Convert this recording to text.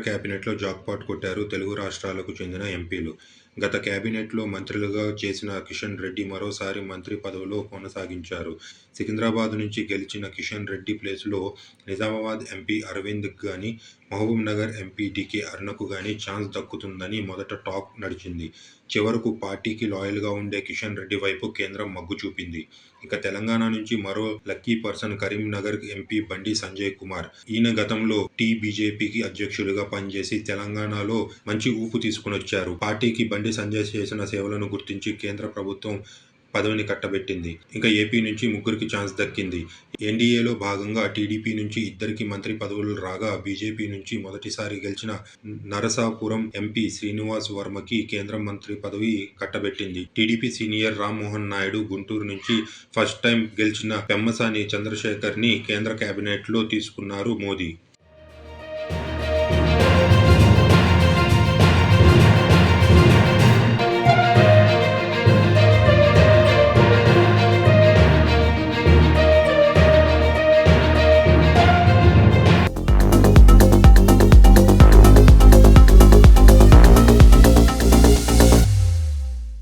కేబినెట్‌లో జాక్‌పాట్ కొట్టారు తెలుగు రాష్ట్రాలకు చెందిన ఎంపీలు. గత కేబినెట్‌లో మంత్రులుగా చేసిన కిషన్ రెడ్డి మరోసారి మంత్రి పదవిలో కొనసాగించారు. సికింద్రాబాద్ నుంచి గెలిచిన కిషన్ రెడ్డి ప్లేస్‌లో నిజామాబాద్ ఎంపీ అరవింద్‌కి గానీ, మహబూబ్‌నగర్ ఎంపీ డీకే అరుణకు గానీ ఛాన్స్ దక్కుతుందని మొదట టాక్ నడిచింది. చివరకు పార్టీకి లాయల్‌గా ఉండే కిషన్ రెడ్డి వైపు కేంద్రం మొగ్గు చూపింది. ఇక తెలంగాణ నుంచి మరో lucky person Karimnagar MP Bandi Sanjay Kumar. ఈయన గతంలో బీజేపీకి అధ్యక్షుడిగా పనిచేసి తెలంగాణలో మంచి ఊపు తీసుకొనొచ్చారు. పార్టీకి బండి సంజయ్ చేసిన సేవలను గుర్తించి కేంద్ర ప్రభుత్వం పదవిని కట్టబెట్టింది. ఇక ఏపీ నుంచి ముగ్గురికి ఛాన్స్ దక్కింది. ఎన్డీఏలో భాగంగా టీడీపీ నుంచి ఇద్దరికి మంత్రి పదవులు రాగా, బీజేపీ నుంచి మొదటిసారి గెలిచిన నరసాపురం ఎంపీ శ్రీనివాస్ వర్మకి కేంద్ర మంత్రి పదవి కట్టబెట్టింది. టీడీపీ సీనియర్ రామ్మోహన్ నాయుడు గుంటూరు నుంచి ఫస్ట్ టైం గెలిచిన పెమ్మసాని చంద్రశేఖర్ని కేంద్ర కేబినెట్లో తీసుకున్నారు మోదీ.